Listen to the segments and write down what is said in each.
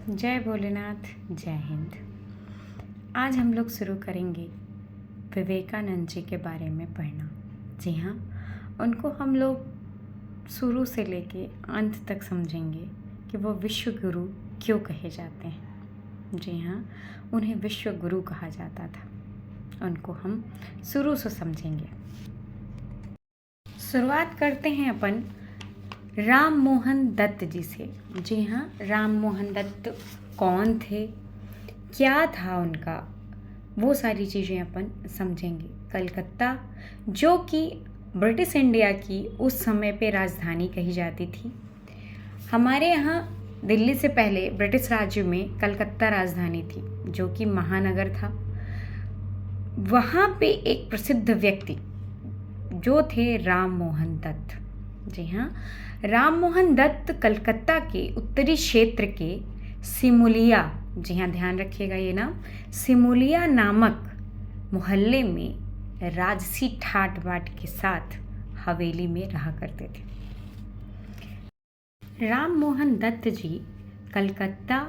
जय भोलेनाथ, जय हिंद। आज हम लोग शुरू करेंगे विवेकानंद जी के बारे में पढ़ना। जी हाँ, उनको हम लोग शुरू से लेके अंत तक समझेंगे कि वो विश्व गुरु क्यों कहे जाते हैं। जी हाँ, उन्हें विश्व गुरु कहा जाता था। उनको हम शुरू से समझेंगे। शुरुआत करते हैं अपन राम मोहन दत्त जी से। जी हाँ, राम मोहन दत्त कौन थे, क्या था उनका, वो सारी चीज़ें अपन समझेंगे। कलकत्ता, जो कि ब्रिटिश इंडिया की उस समय पे राजधानी कही जाती थी। हमारे यहाँ दिल्ली से पहले ब्रिटिश राज्य में कलकत्ता राजधानी थी, जो कि महानगर था। वहाँ पे एक प्रसिद्ध व्यक्ति जो थे राम मोहन दत्त। जी हाँ, राम मोहन दत्त कलकत्ता के उत्तरी क्षेत्र के सिमुलिया, जी हाँ ध्यान रखिएगा ये नाम, सिमुलिया नामक मोहल्ले में राजसी ठाट बाट के साथ हवेली में रहा करते थे। राम मोहन दत्त जी कलकत्ता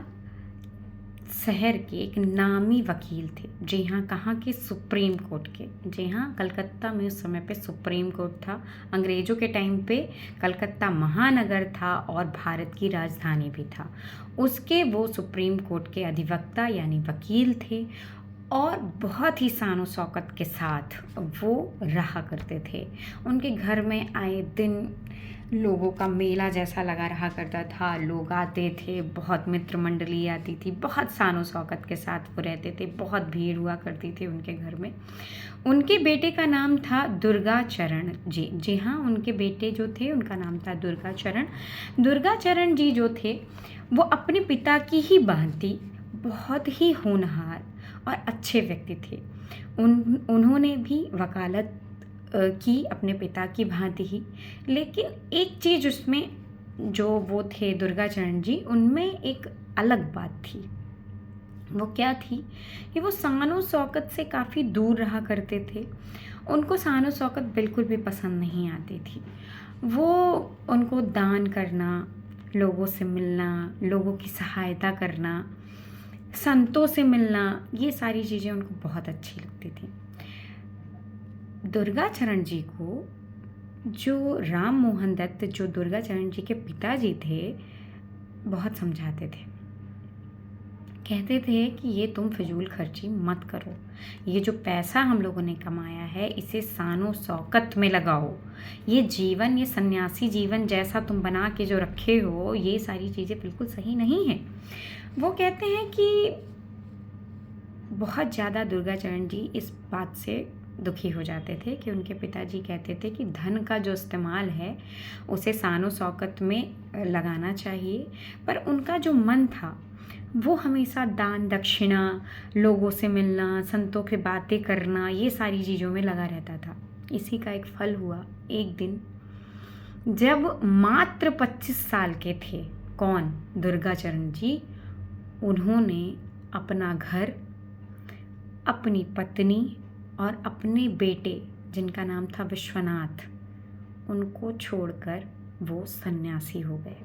शहर के एक नामी वकील थे। जी हाँ, कहाँ के? सुप्रीम कोर्ट के। जी हाँ, कलकत्ता में उस समय पे सुप्रीम कोर्ट था। अंग्रेज़ों के टाइम पे कलकत्ता महानगर था और भारत की राजधानी भी था। उसके वो सुप्रीम कोर्ट के अधिवक्ता यानी वकील थे और बहुत ही शान शौकत के साथ वो रहा करते थे। उनके घर में आए दिन लोगों का मेला जैसा लगा रहा करता था। लोग आते थे, बहुत मित्र मंडली आती थी, बहुत शान शौकत के साथ वो रहते थे। बहुत भीड़ हुआ करती थी उनके घर में। उनके बेटे का नाम था दुर्गाचरण जी। जी हाँ, उनके बेटे जो थे उनका नाम था दुर्गाचरण। दुर्गाचरण जी जो थे वो अपने पिता की ही भांति बहुत ही होनहार और अच्छे व्यक्ति थे। उन्होंने भी वकालत की अपने पिता की भांति ही, लेकिन एक चीज़ उसमें जो वो थे दुर्गाचरण जी, उनमें एक अलग बात थी। वो क्या थी कि वो शान शौकत से काफ़ी दूर रहा करते थे। उनको शान शौकत बिल्कुल भी पसंद नहीं आती थी। वो उनको दान करना, लोगों से मिलना, लोगों की सहायता करना, संतों से मिलना, ये सारी चीज़ें उनको बहुत अच्छी लगती थी। दुर्गाचरण जी को जो राम मोहन दत्त, जो दुर्गाचरण जी के पिताजी थे, बहुत समझाते थे। कहते थे कि ये तुम फिजूल खर्ची मत करो, ये जो पैसा हम लोगों ने कमाया है इसे शानो शौकत में लगाओ। ये जीवन, ये सन्यासी जीवन जैसा तुम बना के जो रखे हो, ये सारी चीज़ें बिल्कुल सही नहीं है। वो कहते हैं कि बहुत ज़्यादा दुर्गाचरण जी इस बात से दुखी हो जाते थे कि उनके पिताजी कहते थे कि धन का जो इस्तेमाल है उसे शानो शौकत में लगाना चाहिए, पर उनका जो मन था वो हमेशा दान दक्षिणा, लोगों से मिलना, संतों की बातें करना, ये सारी चीज़ों में लगा रहता था। इसी का एक फल हुआ एक दिन, जब मात्र 25 साल के थे। कौन? दुर्गाचरण जी। उन्होंने अपना घर, अपनी पत्नी और अपने बेटे जिनका नाम था विश्वनाथ, उनको छोड़कर वो सन्यासी हो गए।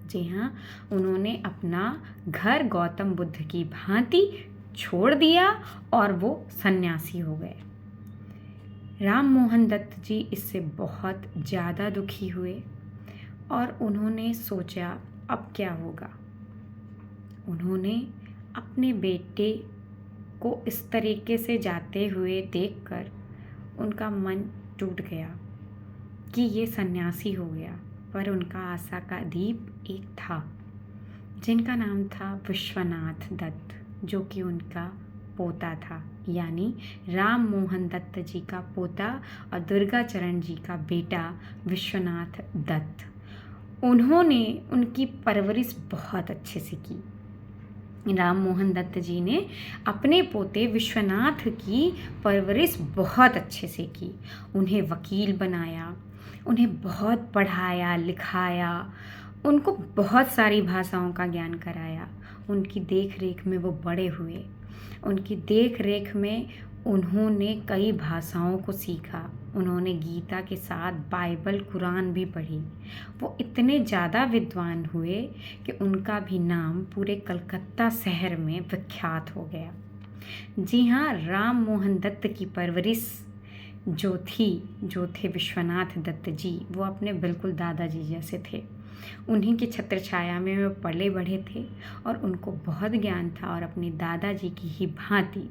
जी हाँ, उन्होंने अपना घर गौतम बुद्ध की भांति छोड़ दिया और वो सन्यासी हो गए। राम मोहन दत्त जी इससे बहुत ज़्यादा दुखी हुए और उन्होंने सोचा अब क्या होगा। उन्होंने अपने बेटे को इस तरीके से जाते हुए देखकर उनका मन टूट गया कि ये सन्यासी हो गया। पर उनका आशा का दीप एक था जिनका नाम था विश्वनाथ दत्त, जो कि उनका पोता था, यानी राम मोहन दत्त जी का पोता और दुर्गाचरण जी का बेटा विश्वनाथ दत्त। उन्होंने उनकी परवरिश बहुत अच्छे से की। राम मोहन दत्त जी ने अपने पोते विश्वनाथ की परवरिश बहुत अच्छे से की। उन्हें वकील बनाया, उन्हें बहुत पढ़ाया लिखाया, उनको बहुत सारी भाषाओं का ज्ञान कराया। उनकी देख रेख में वो बड़े हुए। उनकी देख रेख में उन्होंने कई भाषाओं को सीखा। उन्होंने गीता के साथ बाइबल, कुरान भी पढ़ी। वो इतने ज़्यादा विद्वान हुए कि उनका भी नाम पूरे कलकत्ता शहर में विख्यात हो गया। जी हाँ, राम मोहन दत्त की परवरिश जो थे विश्वनाथ दत्त जी, वो अपने बिल्कुल दादाजी जैसे थे। उन्हीं की छत्र छाया में वो पले बढ़े थे और उनको बहुत ज्ञान था, और अपने दादाजी की ही भांति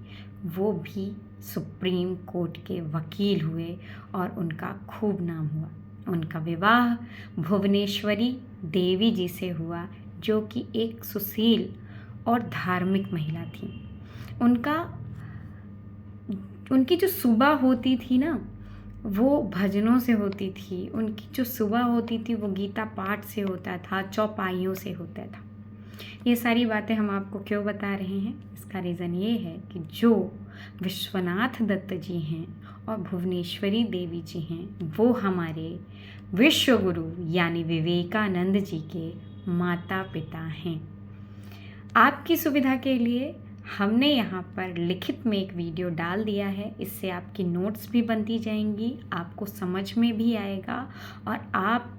वो भी सुप्रीम कोर्ट के वकील हुए और उनका खूब नाम हुआ। उनका विवाह भुवनेश्वरी देवी जी से हुआ, जो कि एक सुशील और धार्मिक महिला थी। उनकी जो सुबह होती थी ना, वो भजनों से होती थी। उनकी जो सुबह होती थी वो गीता पाठ से होता था, चौपाइयों से होता था। ये सारी बातें हम आपको क्यों बता रहे हैं? इसका रीज़न ये है कि जो विश्वनाथ दत्त जी हैं और भुवनेश्वरी देवी जी हैं, वो हमारे विश्व गुरु यानी विवेकानंद जी के माता पिता हैं। आपकी सुविधा के लिए हमने यहाँ पर लिखित में एक वीडियो डाल दिया है। इससे आपकी नोट्स भी बनती जाएंगी, आपको समझ में भी आएगा और आप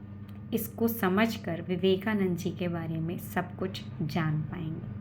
इसको समझकर विवेकानंद जी के बारे में सब कुछ जान पाएंगे।